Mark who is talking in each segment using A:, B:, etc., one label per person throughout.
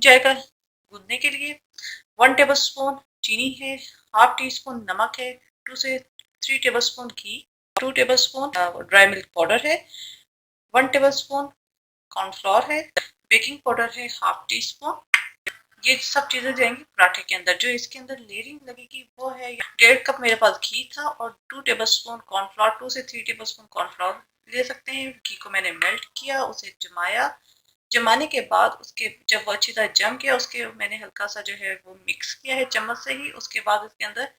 A: जाएगा गूंदने के लिए। 1 टेबल स्पून चीनी है, हाफ टी स्पून नमक है, 2 से 3 टेबल स्पून घी, 2 table spoon dry milk powder है, 1 टेबल स्पून कॉर्नफ्लोर है, बेकिंग पाउडर है हाफ टी स्पून। ये सब चीजें जाएंगी पराठे के अंदर। जो इसके अंदर लेयरिंग लगेगी वो है 1.5 कप मेरे पास घी था और 2 टेबल स्पून कॉर्नफ्लोर, 2 से 3 टेबल स्पून कॉर्नफ्लोर ले सकते हैं। घी को मैंने मेल्ट किया, उसे जमाया। जमाने के बाद उसके जब वो अच्छी तरह जम गया, उसके मैंने हल्का सा जो है वो मिक्स किया है चम्मच से ही। उसके बाद उसके अंदर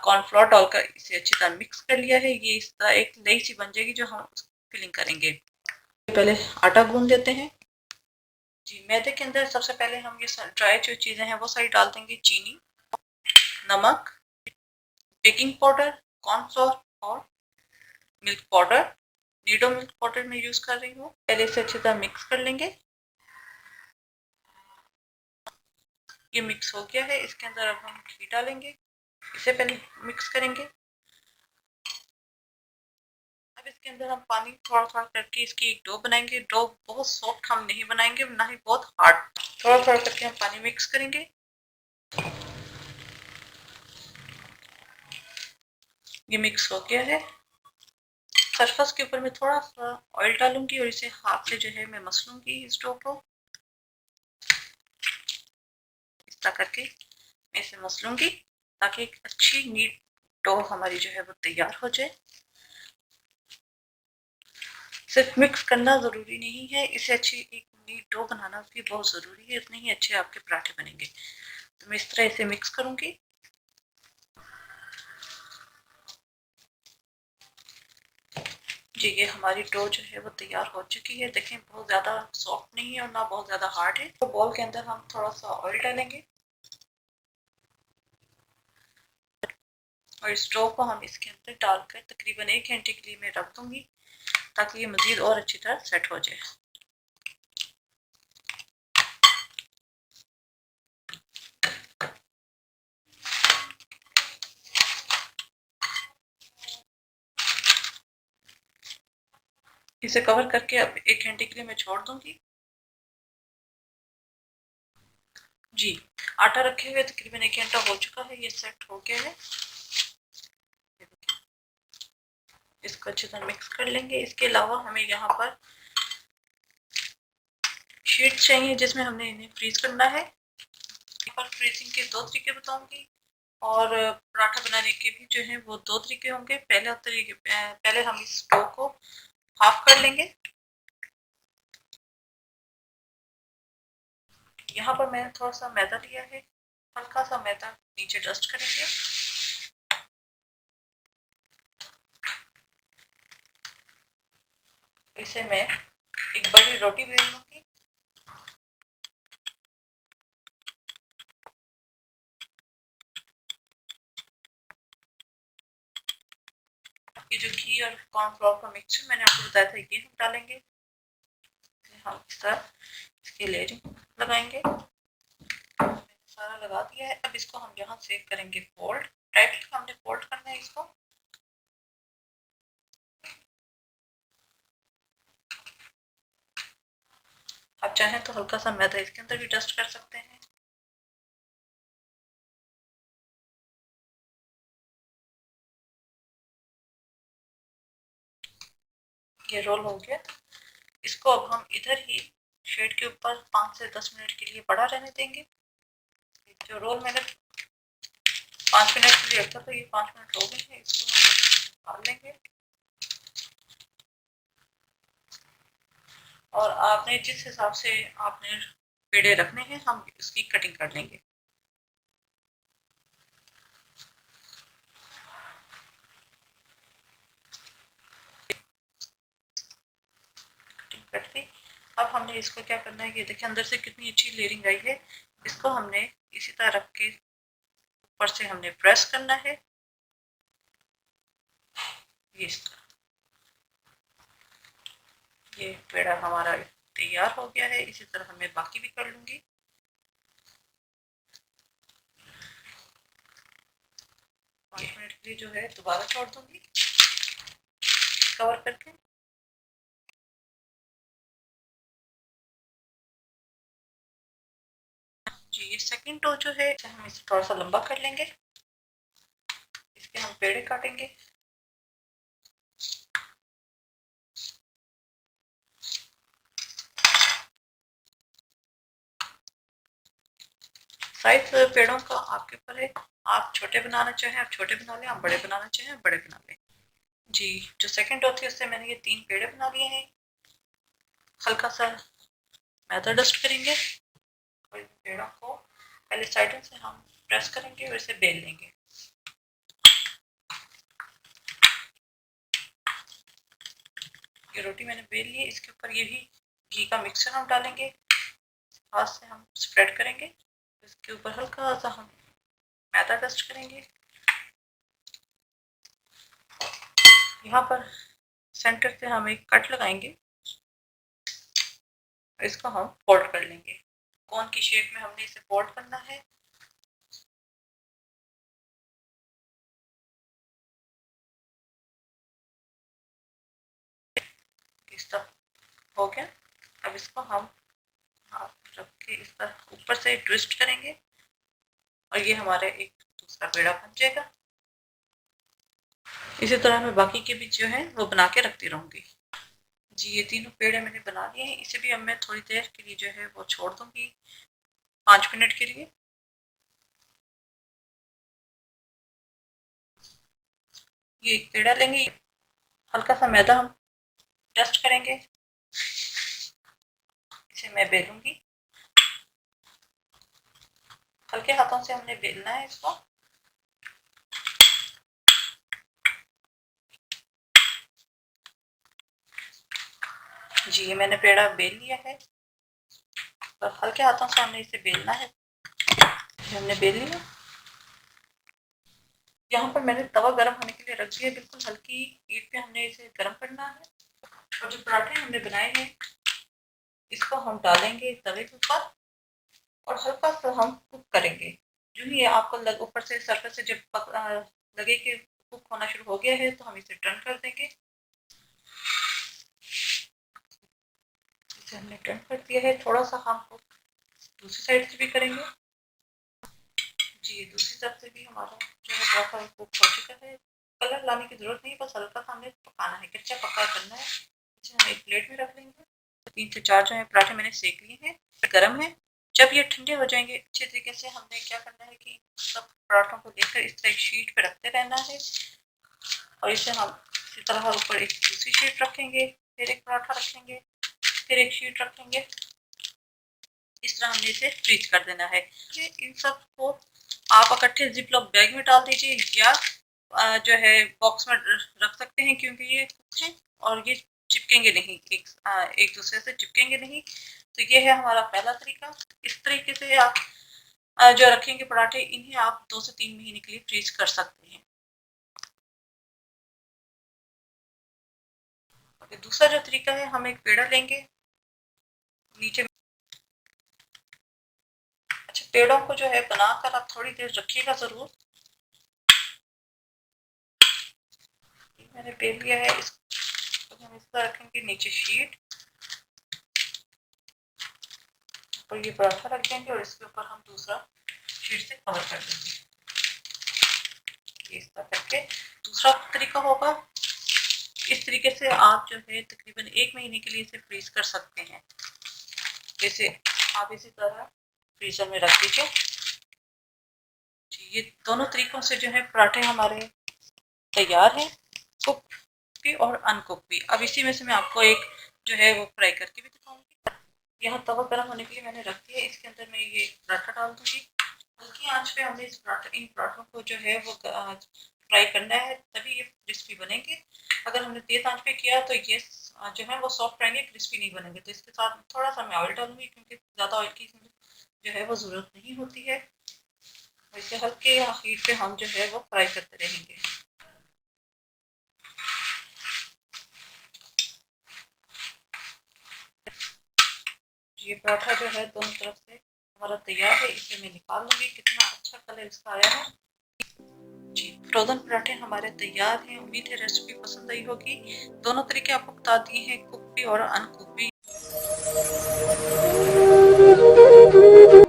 A: कॉर्नफ्लोर डालकर इसे अच्छी तरह मिक्स कर लिया है। ये इस तरह एक नई सी बन जाएगी जो हम फिलिंग करेंगे। पहले आटा गूंद लेते हैं। जी, मैदे के अंदर सबसे पहले हम ये ड्राई जो चीजें हैं वो सारी डाल देंगे। चीनी, नमक, बेकिंग पाउडर, कॉर्नफ्लोर और milk powder. Nido milk powder मैं यूज कर रही हूँ। पहले इसे अच्छी तरह मिक्स कर लेंगे। ये मिक्स हो गया है। इसके अंदर अब हम घी डालेंगे। इसे पहले मिक्स करेंगे। अब इसके अंदर हम पानी थोड़ा थोड़ा करके इसकी एक डो बनाएंगे। डो बहुत सॉफ्ट हम नहीं बनाएंगे, ना ही बहुत हार्ड। थोड़ा थोड़ा करके हम पानी मिक्स करेंगे। ये मिक्स हो गया है। सरफेस के ऊपर मैं थोड़ा सा ऑयल डालूंगी और इसे हाथ से जो है मैं मसलूंगी इस डो को। इस तरह करके मैं इसे मसलूंगी ताकि एक अच्छी नीट डो हमारी जो है वो तैयार हो जाए। सिर्फ मिक्स करना ज़रूरी नहीं है, इसे अच्छी एक नीट डो बनाना भी बहुत ज़रूरी है। इतने ही अच्छे आपके पराठे बनेंगे। तो मैं इस तरह इसे मिक्स करूंगी। जी, ये हमारी डो जो है वो तैयार हो चुकी है। देखें, बहुत ज़्यादा सॉफ्ट नहीं है और ना बहुत ज़्यादा हार्ड है। तो बॉल के अंदर हम थोड़ा सा ऑयल डालेंगे और इस डो को हम इसके अंदर डालकर तकरीबन 1 घंटे के लिए मैं रख दूंगी ताकि ये मज़ीद और अच्छी तरह सेट हो जाए। इसे कवर करके अब 1 घंटे के लिए मैं छोड़ दूंगी। जी, आटा रखे हुए तकरीबन 1 घंटा हो चुका है। ये सेट हो गया है। इसको अच्छी तरह मिक्स कर लेंगे। इसके अलावा हमें यहाँ पर शीट चाहिए जिसमें हमने इन्हें फ्रीज करना है। यहाँ पर फ्रीजिंग के 2 तरीके बताऊंगी और पराठा बनाने के भी जो है वो 2 तरीके होंगे। पहले हम इस डो को हाफ कर लेंगे। यहाँ पर मैंने थोड़ा सा मैदा लिया है, हल्का सा मैदा नीचे डस्ट करेंगे। इसे मैं एक बड़ी रोटी बेल लूंगी। ये जो घी और कॉर्नफ्लोर का मिक्सचर मैंने आपको बताया था, ये हम डालेंगे। हम इस तरह इसकी लेयरिंग लगाएंगे। सारा लगा दिया है। अब इसको हम यहाँ से करेंगे फोल्ड। डायरेक्टली हमने फोल्ड करना है इसको। आप चाहें तो हल्का सा मैदा इसके अंदर भी डस्ट कर सकते हैं। ये रोल हो गया। इसको अब हम इधर ही शेड के ऊपर 5 से 10 मिनट के लिए पड़ा रहने देंगे। जो रोल मैंने 5 मिनट के लिए रखा, तो ये 5 मिनट हो गए हैं। इसको हम निकाल लेंगे और आपने जिस हिसाब से आपने पेड़े रखने हैं हम इसकी कटिंग कर लेंगे। कटिंग कर दी। अब हमने इसको क्या करना है, ये देखिए अंदर से कितनी अच्छी लेयरिंग आई है। इसको हमने इसी तरह रख के ऊपर से हमने प्रेस करना है। ये इस तरह ये पेड़ा हमारा तैयार हो गया है। इसी तरह मैं बाकी भी कर लूंगी। 5 मिनट के लिए जो है दोबारा छोड़ दूंगी कवर करके। सेकंड डो जो है हम इसे थोड़ा सा लंबा कर लेंगे, इसके हम पेड़े काटेंगे। साइज पेड़ों का आपके ऊपर है, आप छोटे बनाना चाहें आप छोटे बना लें, आप बड़े बनाना चाहें आप बड़े बना लें। जी, जो सेकंड डो थी उससे मैंने ये 3 पेड़े बना लिए हैं। हल्का सा मैदा डस्ट करेंगे और पेड़ों को पहले साइडों से हम प्रेस करेंगे और इसे बेल लेंगे। ये रोटी मैंने बेल ली है, इसके ऊपर यही घी का मिक्सचर हम डालेंगे, हाथ से हम स्प्रेड करेंगे, इसके ऊपर हल्का सा हम मैदा डस्ट करेंगे। यहाँ पर सेंटर से हम एक कट लगाएंगे, इसको हम फोल्ड कर लेंगे। कोन की शेप में हमने इसे फोल्ड करना है। इस तरह हो गया। अब इसको हम हाथ रख के इस तरह ऊपर से ट्विस्ट करेंगे और ये हमारा एक दूसरा पेड़ा बन जाएगा। इसी तरह मैं बाकी के भी जो है वो बना के रखती रहूंगी। जी, ये तीनों पेड़े मैंने बना लिए हैं। इसे भी अब मैं थोड़ी देर के लिए जो है वो छोड़ दूंगी, 5 मिनट के लिए। ये एक पेड़ा लेंगे, हल्का सा मैदा हम डस्ट करेंगे, इसे मैं बेलूंगी। हल्के हाथों से हमने बेलना है इसको। जी, ये मैंने पेड़ा बेल लिया है और हल्के हाथों से हमने इसे बेलना है। हमने बेल लिया। यहाँ पर मैंने तवा गर्म होने के लिए रख दिया, बिल्कुल हल्की हीट पे हमने इसे गर्म करना है। और जो पराठे हमने बनाए हैं इसको हम डालेंगे तवे के ऊपर और हल्का सा हम कुक करेंगे। जो ही आपको ऊपर से सरफेस से जब लगे कि कुक होना शुरू हो गया है तो हम इसे टर्न कर देंगे। इसे हमने टर्न कर दिया है। थोड़ा सा हम कुक दूसरी साइड से भी करेंगे। जी, दूसरी तरफ से भी हमारा जो है पराठा कुक हो चुका है। कलर लाने की जरूरत नहीं, बस हल्का सा हमें पकाना है, कच्चा पक्का करना है। इसे हम एक प्लेट में रख लेंगे। 3 से 4 जो है पराठे मैंने सेक लिए हैं, गर्म है। जब ये ठंडे हो जाएंगे अच्छे तरीके से, हमने क्या करना है कि सब पराठों को लेकर इस तरह एक शीट पे रखते रहना है और इसे हम इसी तरह ऊपर एक दूसरी शीट रखेंगे, फिर एक पराठा रखेंगे, फिर एक शीट रखेंगे। इस तरह हमने इसे फ्रीज कर देना है। इन सब को आप इकट्ठे जिप लॉक बैग में डाल दीजिए या जो है बॉक्स में रख सकते हैं, क्योंकि ये कुछ है और ये चिपकेंगे नहीं, एक दूसरे से चिपकेंगे नहीं। तो ये है हमारा पहला तरीका। इस तरीके से आप जो रखेंगे पराठे, इन्हें आप 2 से 3 महीने के लिए फ्रीज कर सकते हैं। दूसरा जो तरीका है, हम एक पेड़ा लेंगे, नीचे अच्छा पेड़ों को जो है बनाकर आप थोड़ी देर रखिएगा जरूर। मैंने पेड़ लिया है, इसको हम इस तरह रखेंगे, नीचे शीट और ये पराठा रख देंगे और इसके ऊपर हम दूसरा शीट से कवर कर देंगे। इस तरह करके दूसरा तरीका होगा। इस तरीके से आप जो है तकरीबन 1 महीने के लिए इसे फ्रीज कर सकते हैं। जैसे आप इसी तरह फ्रीजर में रख दीजिए। ये दोनों तरीकों से जो है पराठे हमारे तैयार हैं, कुक भी और अनकुक भी। अब इसी में से मैं आपको एक जो है वो फ्राई करके भी दिखाऊंगी। यहाँ तवा गर्म होने के लिए मैंने रख दिया, इसके अंदर मैं ये पराठा डाल दूंगी। हल्की आंच पे हमने इन पराठों को जो है वो फ्राई करना है, तभी ये क्रिस्पी बनेंगे। अगर हमने तेज आंच पे किया तो ये जो है वो सॉफ्ट रहेंगे, क्रिस्पी नहीं बनेंगे। तो इसके साथ थोड़ा सा मैं ऑयल डालूंगी, क्योंकि ज़्यादा ऑयल की जो है वो ज़रूरत नहीं होती है। इसे हल्के हीट पे हम जो है वो फ्राई करते रहेंगे। ये पराठा जो है दोनों तरफ से हमारा तैयार है। इसे मैं निकाल लूंगी। कितना अच्छा कलर इसका आया है। जी, फ्रोजन पराठे हमारे तैयार हैं। उम्मीद है रेसिपी पसंद आई होगी। दोनों तरीके आपको बता दिए हैं, कुक भी और अनकुक भी।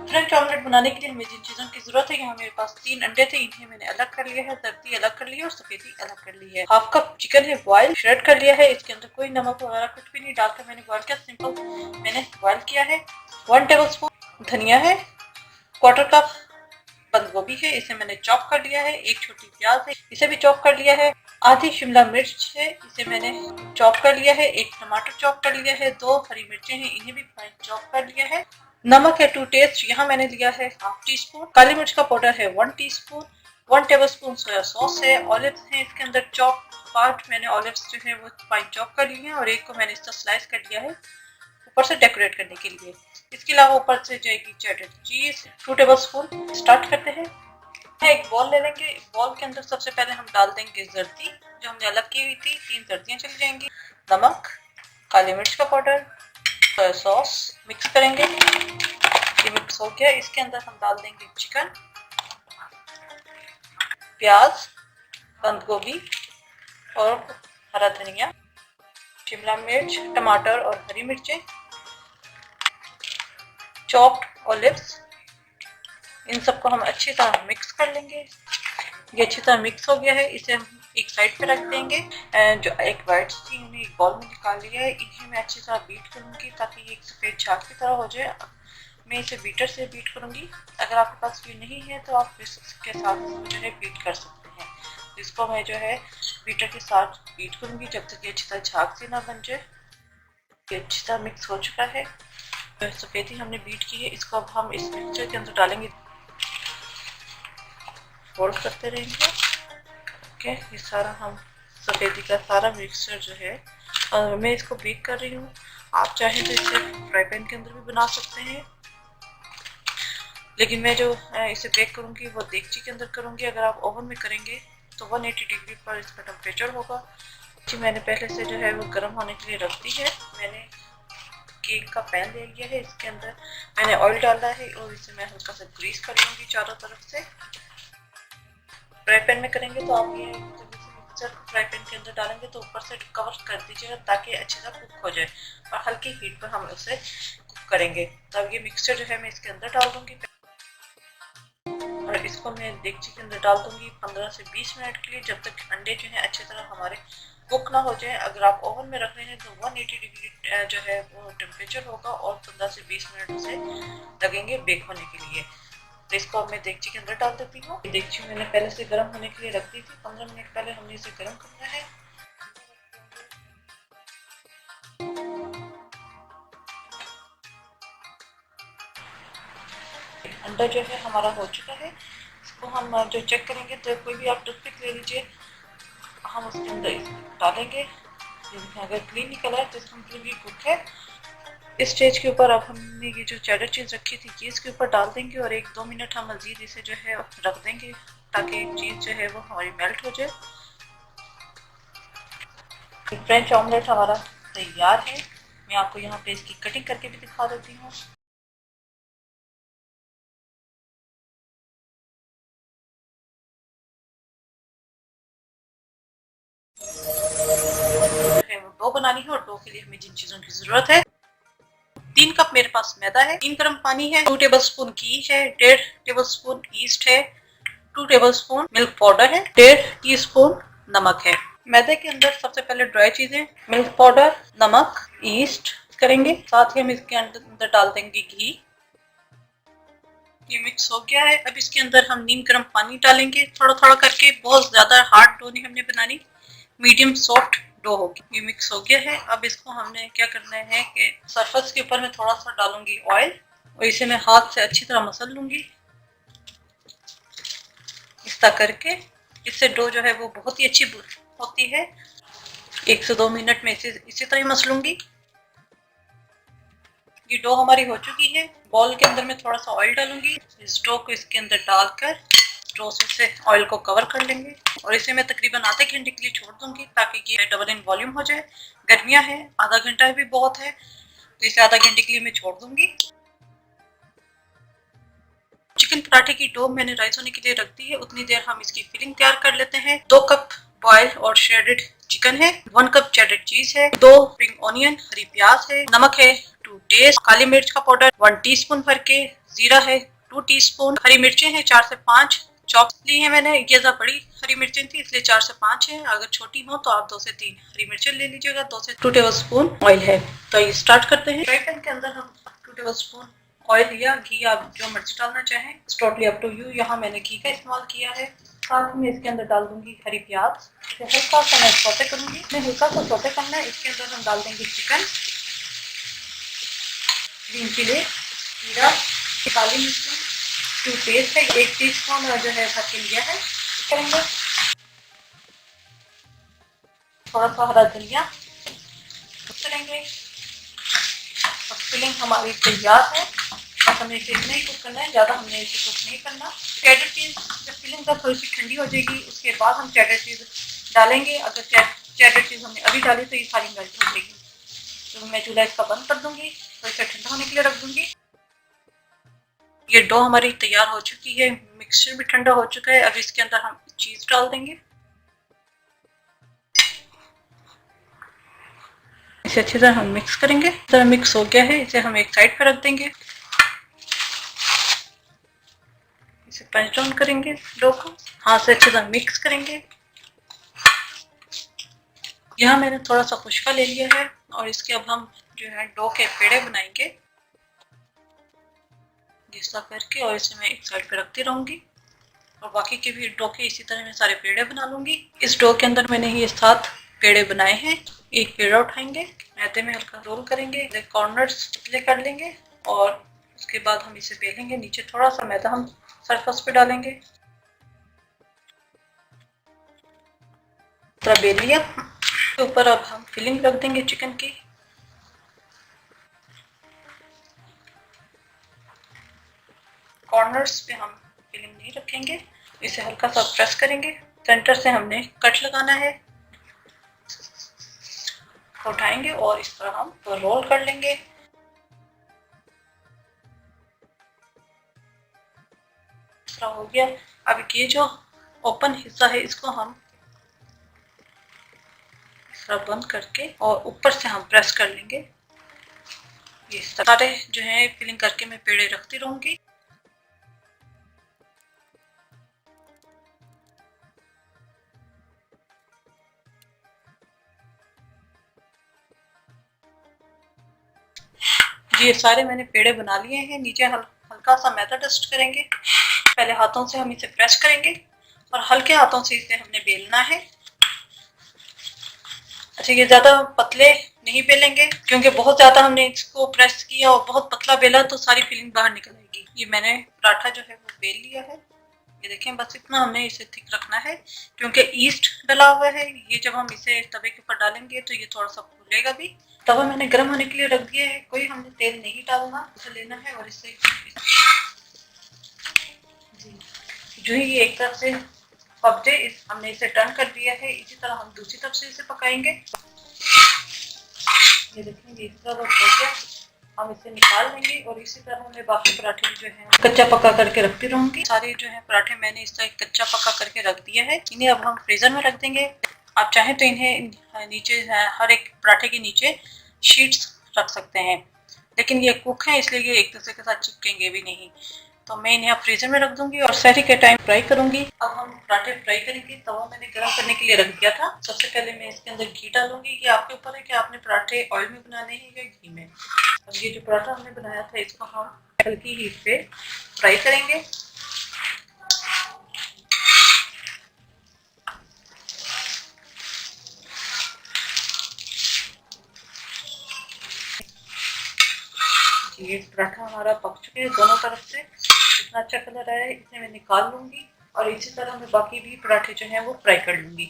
A: फ्रेंच ऑमलेट बनाने के लिए हमें जिन चीज़ों की जरूरत है, यहाँ मेरे पास 3 अंडे थे, इन्हें मैंने अलग कर लिया है, जर्दी अलग कर ली है और सफेदी अलग कर ली है। हाफ कप चिकन है बॉयल, श्रेड कर लिया है, इसके अंदर कोई नमक वगैरह कुछ भी नहीं डालकर मैंने बॉयल किया, सिंपल मैंने बॉयल किया है। 1 टेबल स्पून धनिया है, 1/4 कप बंद गोभी है, इसे मैंने चॉप कर लिया है। 1 छोटी प्याज है, इसे भी चॉप कर लिया है। आधी शिमला मिर्च है, इसे मैंने चॉप कर लिया है। 1 टमाटर चॉप कर लिया है। 2 हरी मिर्चें हैं, इन्हें भी फाइन चॉप कर लिया है। नमक है टू टेस्ट, यहाँ मैंने लिया है ½ टीस्पून। काली मिर्च का पाउडर है 1 teaspoon. 1 table spoon soya sauce है। ऑलिव्स हैं इसके अंदर चॉप, पार्ट मैंने ऑलिव्स जो है वो फाइन चॉप कर लिए हैं और एक को मैंने इसका स्लाइस कर लिया है ऊपर से डेकोरेट करने के लिए। इसके अलावा ऊपर से जाएगी चेडर चीज 2 टेबल स्पून। स्टार्ट करते हैं। एक बॉल ले लेंगे, बॉल के अंदर सबसे पहले हम डाल देंगे जर्दी जो हमने अलग की हुई थी, 3 जर्दियां चली जाएंगी। नमक, काली मिर्च का पाउडर, सोया सॉस, मिक्स करेंगे। ये मिक्स हो गया, इसके अंदर हम डाल देंगे चिकन, प्याज, बंद गोभी और हरा धनिया, शिमला मिर्च, टमाटर और हरी मिर्चें, चॉप्ड ऑलिव्स, इन सबको हम अच्छी तरह मिक्स कर लेंगे। ये अच्छी तरह मिक्स हो गया है, इसे हम एक साइड पे रख देंगे। जो एक वाइट थी उन्हें एक बॉल में निकाल लिया है, इन्हें मैं अच्छी तरह बीट करूंगी ताकि ये एक सफेद झाग की तरह हो जाए। मैं इसे बीटर से बीट करूंगी। अगर आपके पास ये नहीं है तो आप विस्क के साथ जो है बीट कर सकते हैं। इसको मैं जो है बीटर के साथ बीट करूंगी जब तक ये अच्छी तरह झाग से ना बन जाए। ये अच्छी तरह मिक्स हो चुका है। सफेदी हमने बीट की है, इसको अब हम इस मिक्सचर के अंदर डालेंगे, फोल्ड करते रहेंगे। ओके, ये सारा हम सफेदी का सारा मिक्सचर जो है, और मैं इसको बेक कर रही हूँ। आप चाहें तो इसे फ्राई पैन के अंदर भी बना सकते हैं, लेकिन मैं जो इसे बेक करूँगी वो देगची के अंदर करूँगी। अगर आप ओवन में करेंगे तो 180 डिग्री पर इसका टेम्परेचर होगा। जी, मैंने पहले से जो है वो गर्म होने के लिए रख दी है। मैंने केक का पैन ले लिया है, इसके अंदर मैंने ऑयल डाला है और इसे मैं हल्का सा ग्रीस कर लूँगी चारों तरफ से। फ्राई पैन में करेंगे तो आप ये जब इसे मिक्सचर को फ्राई पैन के अंदर डालेंगे तो ऊपर से कवर कर दीजिएगा ताकि अच्छे से कुक हो जाए, और हल्की हीट पर हम उसे कुक करेंगे। तब ये मिक्सचर जो है मैं इसके अंदर डाल दूँगी और इसको मैं देगची के अंदर डाल दूँगी 15 से 20 मिनट के लिए, जब तक अंडे जो है अच्छी तरह हमारे कुक ना हो जाए। अगर आप ओवन में रख रहे हैं तो 180 डिग्री जो है वो टेम्परेचर होगा और 15 से 20 मिनट उसे लगेंगे बेक होने के लिए। तो इसको अब मैं देगची के अंदर डाल देती हूँ। देगची मैंने पहले से गर्म होने के लिए रख दी थी, 15 मिनट पहले हमने इसे गर्म करना है। अंडा जो है हमारा हो चुका है, इसको हम जो चेक करेंगे तो कोई भी आप टूथपिक ले लीजिए, हम उसके अंदर डालेंगे। अगर क्लीन निकला है तो कम्प्लीटली कुक है। इस स्टेज के ऊपर अब हमने ये जो चेडर चीज़ रखी थी ये इसके ऊपर डाल देंगे और 1-2 मिनट हम मज़ीद इसे जो है रख देंगे ताकि चीज़ जो है वो हमारी मेल्ट हो जाए। फ्रेंच ऑमलेट हमारा तैयार है। मैं आपको यहाँ पे इसकी कटिंग करके भी दिखा देती हूँ। डो बनानी है और डो के लिए हमें जिन चीज़ों की ज़रूरत है, 3 कप मेरे पास मैदा है, 3 गर्म पानी है, 2 टेबल स्पून घी है, 1.5 टेबल स्पून ईस्ट है, 2 टेबल स्पून मिल्क पाउडर है, 1.5 टीस्पून नमक है। मैदे के अंदर सबसे पहले ड्राई चीजें मिल्क पाउडर, नमक, ईस्ट करेंगे, साथ ही हम इसके अंदर डाल देंगे घी। ये मिक्स हो गया है। अब इसके अंदर हम नीम गर्म पानी डालेंगे थोड़ा थोड़ा करके, बहुत ज्यादा हार्ड डो नहीं हमने बनानी, मीडियम सॉफ्ट डो होगी। ये मिक्स हो गया है। अब इसको हमने क्या करना है कि सरफेस के ऊपर मैं थोड़ा सा डालूंगी ऑयल और इसे मैं हाथ से अच्छी तरह मसल लूंगी इस तरह करके। इससे डो जो है वो बहुत ही अच्छी होती है। 1 से 2 मिनट में इसी तरह मसलूंगी। ये डो हमारी हो चुकी है। बॉल के अंदर मैं थोड़ा सा ऑयल डालूंगी, इस डो को इसके अंदर डालकर डो से ऑयल को कवर कर लेंगे और इसे मैं तकरीबन आधे घंटे के लिए छोड़ दूंगी ताकि ये डबल इन वॉल्यूम हो जाए। गर्मियां है, आधा घंटा भी बहुत है, तो इसे आधा घंटे के लिए मैं छोड़ दूंगी। चिकन पराठे की डो मैंने राइस होने के लिए रख दी है, उतनी देर हम इसकी फिलिंग तैयार कर लेते हैं। 2 कप बॉयल और श्रेडेड चिकन है, 1 कप चेडर चीज है, 2 स्प्रिंग ऑनियन, हरी प्याज है, नमक है टू टेस्ट, काली मिर्च का पाउडर 1 टीस्पून भर के, जीरा है 2 टीस्पून हरी मिर्चें हैं, 4 से 5 चॉप ली है मैंने। ये ज़्यादा बड़ी हरी मिर्चें थी इसलिए 4 से 5 है, अगर छोटी हो तो आप 2 से 3 हरी मिर्चें ले लीजिएगा। 2 से 2 टेबल स्पून ऑयल है। तो ये स्टार्ट करते हैं। फ्राई पैन के अंदर हम 2 टेबल स्पून ऑयल या घी आप जो मर्जी डालना चाहें, टोटली अप टू यू। यहाँ मैंने घी का इस्तेमाल किया है। साथ में इसके अंदर डाल दूंगी हरी प्याज। तो हल्का सा मैं सौते करूंगी। मैं हल्का सा सौते करना है। इसके अंदर हम डाल देंगे चिकन, ग्रीन चिली, जीरा, काली मिर्च, टूथपेस्ट है 1 टीस्पून जो है भर के लिया है करेंगे। थोड़ा सा हरा धनिया करेंगे। और फिलिंग हमारी तैयार है। बस हमें इसे इतना ही कुक करना है, ज़्यादा हमने इसे कुक नहीं करना। चेडर चीज़ जब फिलिंग का थोड़ी सी ठंडी हो जाएगी उसके बाद हम चेडर चीज़ डालेंगे। अगर चेडर चीज़ हमने अभी डाली तो ये सारी मेल्ट हो जाएगी। तो मैं चूल्हा इसका बंद कर दूंगी और इसे ठंडा होने के लिए रख दूंगी। ये डो हमारी तैयार हो चुकी है, मिक्सचर भी ठंडा हो चुका है। अब इसके अंदर हम चीज़ डाल देंगे। इसे अच्छी तरह हम मिक्स करेंगे। इस तरह मिक्स हो गया है, इसे हम एक साइड पर रख देंगे। इसे पंच डाउन करेंगे डो को, हाथ से अच्छी तरह मिक्स करेंगे। यहाँ मैंने थोड़ा सा खुशका ले लिया है और इसके अब हम जो है डो के पेड़े बनाएंगे ऐसा करके, और इसे मैं एक साइड पे रखती रहूंगी और बाकी के भी डो के इसी तरह मैं सारे पेड़े बना लूंगी। इस डो के अंदर मैंने ये 7 पेड़े बनाए हैं। एक पेड़ा उठाएंगे, मैदे में हल्का रोल करेंगे, कॉर्नर्स पतले कर लेंगे और उसके बाद हम इसे बेलेंगे। नीचे थोड़ा सा मैदा हम सरफेस पे डालेंगे। तरह बेल लिया। के ऊपर अब हम फिलिंग रख देंगे चिकन की। कॉर्नर्स पे हम फिलिंग नहीं रखेंगे, इसे हल्का सा प्रेस करेंगे। सेंटर से हमने कट लगाना है। उठाएंगे और इस तरह हम रोल कर लेंगे। इस तरह हो गया। अब ये जो ओपन हिस्सा है इसको हम इस तरह बंद करके और ऊपर से हम प्रेस कर लेंगे। ये सारे जो है फिलिंग करके मैं पेड़े रखती रहूंगी। ये सारे मैंने पेड़े बना लिए हैं। नीचे हल्का सा मैदा डस्ट करेंगे। पहले हाथों से हम इसे प्रेस करेंगे और हल्के हाथों से इसे हमने बेलना है। अच्छा, ये ज्यादा पतले नहीं बेलेंगे क्योंकि बहुत ज्यादा हमने इसको प्रेस किया और बहुत पतला बेला तो सारी फिलिंग बाहर निकल आएगी। ये मैंने पराठा जो है वो बेल लिया है। ये देखें, बस इतना हमने इसे थिक रखना है क्योंकि ईस्ट डला हुआ है। ये जब हम इसे तवे के ऊपर डालेंगे तो ये थोड़ा सा फूलेगा भी। तवा मैंने गर्म होने के लिए रख दिया है। कोई हमने तेल नहीं डालना, इसे लेना है और इसे जो ही ये एक तरफ से पक जाए हमने इसे टर्न कर दिया है। इसी तरह हम दूसरी तरफ से इसे पकाएंगे। ये देखेंगे इस तरह हो गया। हम इसे निकाल लेंगे और इसी तरह मैं बाकी पराठे जो है कच्चा पक्का करके रखती रहूंगी। सारे जो है पराठे मैंने इस तरह कच्चा पक्का करके रख दिया है। इन्हें अब हम फ्रीजर में रख देंगे। आप चाहें तो इन्हें नीचे हर एक पराठे के नीचे शीट्स रख सकते हैं, लेकिन ये कुक है इसलिए ये एक दूसरे के साथ चिपकेंगे भी नहीं। तो मैं इन्हें फ्रीजर में रख दूंगी और सहरी के टाइम फ्राई करूंगी। अब हम पराठे फ्राई करेंगे। तवा मैंने गर्म करने के लिए रख दिया था। सबसे पहले मैं इसके अंदर घी डालूंगी। ये आपके ऊपर है कि आपने पराठे ऑयल में बनाने हैं या घी में। अब ये जो पराठा हमने बनाया था इसको हम हल्की हीट पे फ्राई करेंगे। ये पराठा हमारा पक चुके हैं दोनों तरफ से। इतना अच्छा कलर आया है, इसे मैं निकाल लूंगी और इसी तरह मैं बाकी भी पराठे जो हैं वो फ्राई कर लूंगी।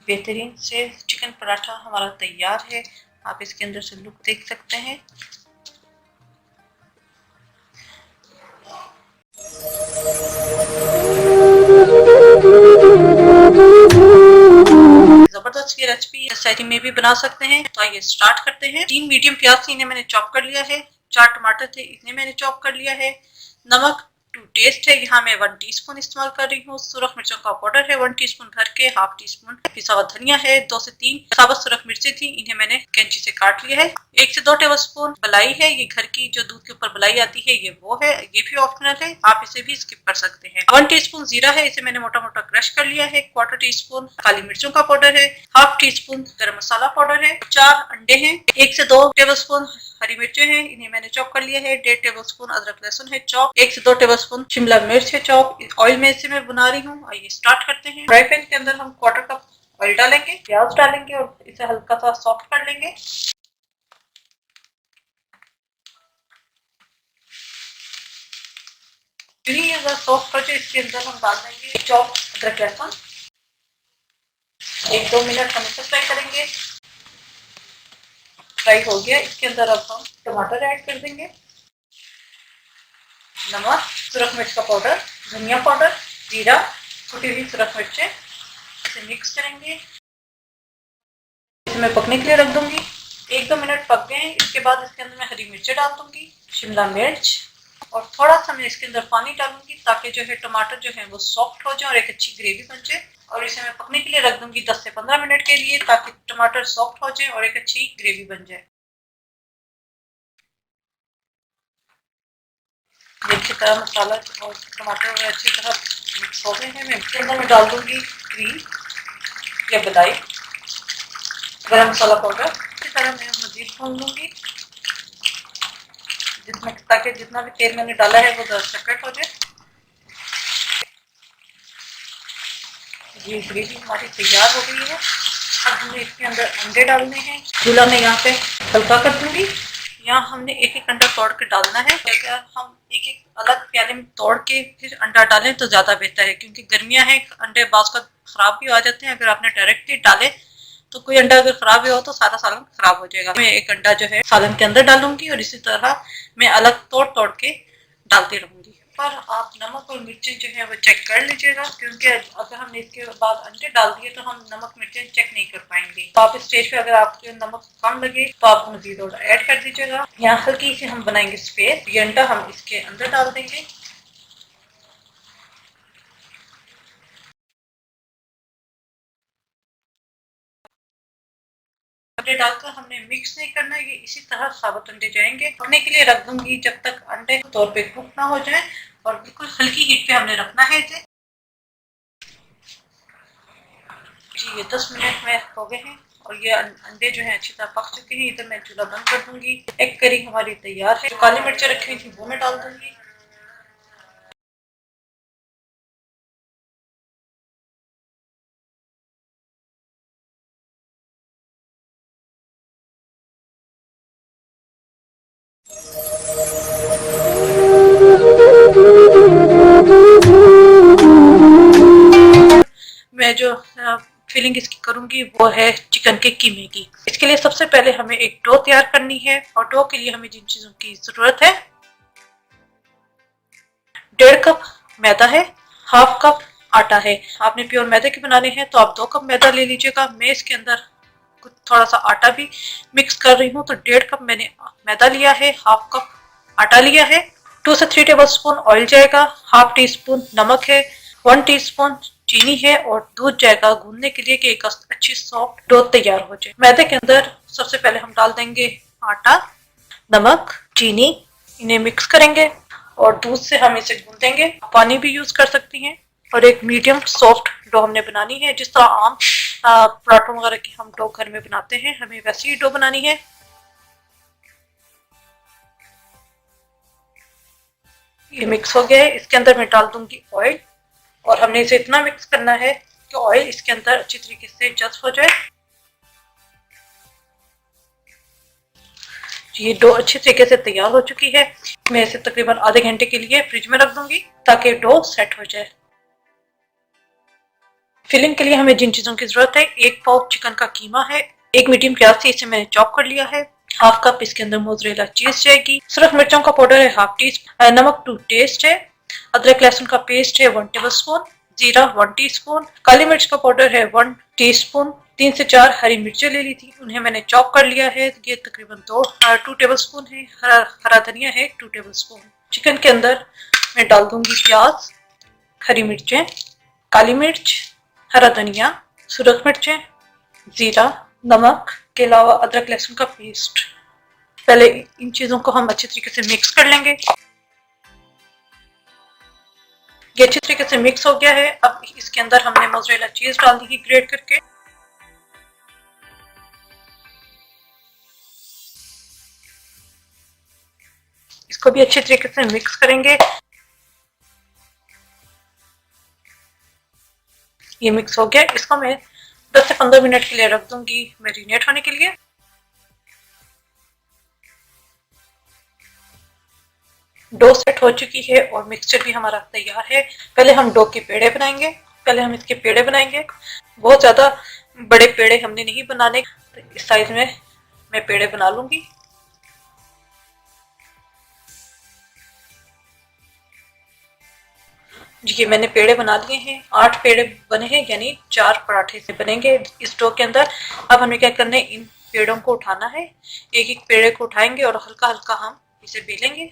A: बेहतरीन से चिकन पराठा हमारा तैयार है। आप इसके अंदर से लुक देख सकते हैं। जबरदस्त ये रेसिपी सहरी में भी बना सकते हैं। तो आइए स्टार्ट करते हैं। 3 मीडियम प्याज इन्हें मैंने चॉप कर लिया है। 4 टमाटर थे, इन्हें मैंने चॉप कर लिया है। नमक टू टेस्ट है, यहाँ मैं 1 टीस्पून इस्तेमाल कर रही हूँ। सुरख मिर्चों का पाउडर है 1 टीस्पून भर के, हाफ टी स्पून पिसा हुआ धनिया है, 2 से 3 साबुत सुरख मिर्चें थी, इन्हें मैंने कैंची से काट लिया है। 1 से 2 टेबलस्पून मलाई है, ये घर की जो दूध के ऊपर मलाई आती है ये वो है, ये भी ऑप्शनल है, आप इसे भी स्किप कर सकते हैं। 1 टीस्पून जीरा है, इसे मैंने मोटा मोटा क्रश कर लिया है। 1/4 टीस्पून काली मिर्चों का पाउडर है, हाफ टी स्पून गरम मसाला पाउडर है, 4 अंडे हैं, 1 से 2 टेबलस्पून हरी मिर्चें हैं, इन्हें मैंने चॉप कर लिया है। 1.5 टेबलस्पून अदरक लहसुन है चॉप, 1 से 2 टेबलस्पून शिमला मिर्च है चॉप। ऑयल में इसे मैं बना रही हूँ। आइए स्टार्ट करते हैं। फ्राई पैन के अंदर हम 1/4 कप ऑयल डालेंगे, प्याज डालेंगे और इसे हल्का सा सॉफ्ट कर लेंगे। अगर सॉफ्ट कर जाए इसके अंदर हम डाल देंगे चॉप अदरक लहसुन। 1-2 मिनट हम इसे फ्राई करेंगे। फ्राई हो गया, इसके अंदर अब हम टमाटर ऐड कर देंगे, नमक, सुरख मिर्च का पाउडर, धनिया पाउडर, जीरा, कुटी हुई सुरख मिर्चें, इसे मिक्स करेंगे। इसे मैं पकने के लिए रख दूंगी। 1-2 मिनट पक गए। इसके बाद इसके अंदर मैं हरी मिर्चें डाल दूंगी, शिमला मिर्च, और थोड़ा सा मैं इसके अंदर पानी डालूंगी ताकि जो है टमाटर जो है वो सॉफ्ट हो जाए और एक अच्छी ग्रेवी बन जाए। और इसे मैं पकने के लिए रख दूंगी 10 से 15 मिनट के लिए, ताकि टमाटर सॉफ्ट हो जाए और एक अच्छी ग्रेवी बन जाए। अच्छी तरह मसाला और टमाटर अच्छी तरह मिक्स हो गए हैं। मैं इसके अंदर मैं डाल दूंगी क्रीम या मलाई, गरम मसाला पाउडर। इसी तरह मैं मजीद भून लूंगी ताकि जितना भी तेल मैंने डाला है वो सेपरेट हो जाए। ये ग्रेवी हमारी तैयार हो गई है। अब हमें इसके अंदर अंडे डालने हैं। चूल्हा मैं यहाँ पे हल्का कर दूंगी। यहाँ हमने एक एक अंडा तोड़ के डालना है। अगर हम एक एक अलग प्याले में तोड़ के फिर अंडा डालें तो ज्यादा बेहतर है, क्योंकि गर्मियां हैं, अंडे बाज का खराब भी आ जाते हैं। अगर आपने डायरेक्टली डाले तो कोई अंडा अगर खराब भी हो तो सारा सालन खराब हो जाएगा। मैं एक अंडा जो है सालन के अंदर डालूंगी और इसी तरह मैं अलग तोड़ तोड़ के डालती रहूंगी। पर आप नमक और मिर्चें जो है वो चेक कर लीजिएगा, क्योंकि अगर हमने इसके बाद अंडे डाल दिए तो हम नमक मिर्चें चेक नहीं कर पाएंगे। तो आप इस स्टेज पे अगर आपको नमक कम लगे तो आप मजीद और ऐड कर दीजिएगा। यहाँ हल्की सी हम बनाएंगे स्पेस। ये अंडा हम इसके अंदर डाल देंगे। अंडे डालकर हमने मिक्स नहीं करना, ये इसी तरह साबुत अंडे जाएंगे। पकने के लिए रख दूंगी जब तक अंडे तौर पे कुक ना हो जाए, और बिल्कुल हल्की हीट पे हमने रखना है इसे। जी, ये 10 मिनट में हो गए हैं और ये अंडे जो है अच्छी तरह पक चुके हैं। इधर मैं चूल्हा बंद कर दूंगी। एग करी हमारी तैयार है। जो काली मिर्चें रखी हुई थी वो मैं डाल दूंगी। मैं जो फिलिंग इसकी करूंगी वो है चिकन के कीमे की। इसके लिए सबसे पहले हमें एक डो तैयार करनी है, और डो के लिए हमें जिन चीजों की जरूरत है, 1.5 कप मैदा है, हाफ कप आटा है। आपने प्योर मैदे के बनाने हैं तो आप 2 कप मैदा ले लीजिएगा। मैं इसके अंदर कुछ थोड़ा सा आटा भी मिक्स कर रही हूँ, तो 1.5 कप मैंने मैदा लिया है, हाफ कप आटा लिया है। 2 से 3 टेबल स्पून ऑयल जाएगा, हाफ टी स्पून नमक है, 1 टीस्पून चीनी है, और दूध जाएगा गूंदने के लिए कि एक अच्छी सॉफ्ट डो तैयार हो जाए। मैदे के अंदर सबसे पहले हम डाल देंगे आटा, नमक, चीनी, इन्हें मिक्स करेंगे और दूध से हम इसे गूंदेंगे। पानी भी यूज कर सकती हैं। और एक मीडियम सॉफ्ट डो हमने बनानी है, जिस तरह आम पराठों वगैरह की हम डो घर में बनाते हैं, हमें वैसी ही डो बनानी है। ये मिक्स हो गया है। इसके अंदर मैं डाल दूंगी ऑयल, और हमने इसे इतना मिक्स करना है कि ऑयल इसके अंदर अच्छी तरीके से जज्ब हो जाए। ये डो अच्छी तरीके से तैयार हो चुकी है। मैं इसे तकरीबन आधे घंटे के लिए फ्रिज में रख दूंगी ताकि डो सेट हो जाए। फिलिंग के लिए हमें जिन चीजों की जरूरत है, 1 पाव चिकन का कीमा है, 1 मीडियम प्याज थी, इसे मैंने चॉप कर लिया है, हाफ कप इसके अंदर मोज़रेला चीज जाएगी, सुरख मिर्चों का पाउडर है हाफ टी स्पून, नमक टू टेस्ट है, अदरक लहसुन का पेस्ट है 1 टेबल स्पून, जीरा 1 टीस्पून, काली मिर्च का पाउडर है 1 टीस्पून, 3 से 4 हरी मिर्चें ले ली थी, उन्हें मैंने चॉप कर लिया है, ये तकरीबन 2 टेबल स्पून है। हरा धनिया है 2 टेबल स्पून। चिकन के अंदर इसमें डाल दूंगी प्याज, हरी मिर्चें, काली मिर्च, हरा धनिया, सूरज मिर्चें, जीरा, नमक के अलावा अदरक लहसुन का पेस्ट। पहले इन चीजों को हम अच्छी तरीके से मिक्स कर लेंगे। ये अच्छी तरीके से मिक्स हो गया है। अब इसके अंदर हमने मोज़रेला चीज डाल दी ग्रेट करके। इसको भी अच्छी तरीके से मिक्स करेंगे। ये मिक्स हो गया। इसको मैं 10 से 15 मिनट के लिए रख दूंगी मैरिनेट होने के लिए। डो सेट हो चुकी है और मिक्सचर भी हमारा तैयार है। पहले हम डो के पेड़े बनाएंगे। बहुत ज्यादा बड़े पेड़े हमने नहीं बनाने, तो इस साइज में मैं पेड़े बना लूंगी। जी मैंने पेड़े बना लिए हैं। 8 पेड़े बने हैं, यानी 4 पराठे से बनेंगे इस डो के अंदर। अब हमें क्या करना है, इन पेड़ों को उठाना है। एक एक पेड़े को उठाएंगे और हल्का हल्का हम इसे बेलेंगे।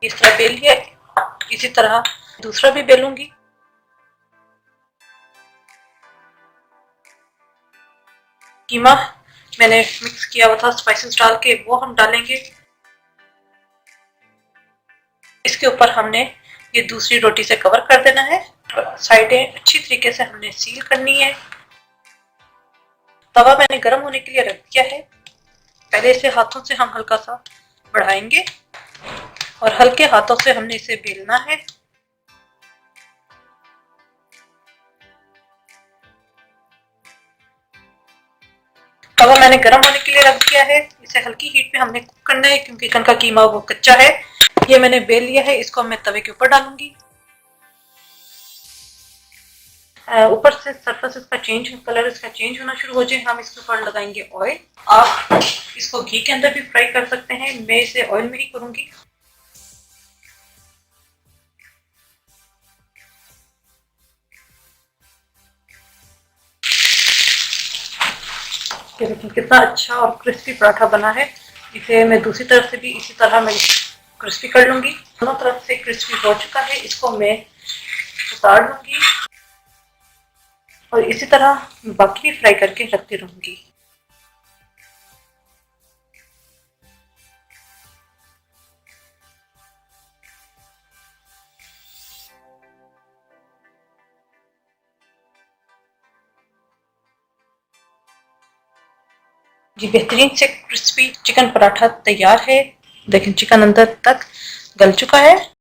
A: इस तरह बेल लिया। इसी तरह दूसरा भी बेलूंगी। कीमा मैंने मिक्स किया हुआ था स्पाइसेस डाल के, वो हम डालेंगे। इसके ऊपर हमने ये दूसरी रोटी से कवर कर देना है। साइडें अच्छी तरीके से हमने सील करनी है। तवा मैंने गर्म होने के लिए रख दिया है। पहले इसे हाथों से हम हल्का सा बढ़ाएंगे और हल्के हाथों से हमने इसे बेलना है। तवा मैंने गर्म होने के लिए रख दिया है। इसे हल्की हीट पे हमने कुक करना है, क्योंकि चिकन का कीमा वो कच्चा है। ये मैंने बेल लिया है। इसको मैं तवे के ऊपर डालूंगी। ऊपर से सरफेस इसका कलर इसका चेंज होना शुरू हो जाए, हम इसके ऊपर लगाएंगे ऑयल। आप इसको घी के अंदर भी फ्राई कर सकते हैं, मैं इसे ऑयल में ही करूंगी। देखिए कितना अच्छा और क्रिस्पी पराठा बना है। इसे मैं दूसरी तरफ से भी इसी तरह मैं क्रिस्पी कर लूंगी। दोनों तरफ से क्रिस्पी हो चुका है। इसको मैं उतार लूंगी और इसी तरह बाकी भी फ्राई करके रखती रहूंगी। जी बेहतरीन से क्रिस्पी चिकन पराठा तैयार है। लेकिन चिकन अंदर तक गल चुका है।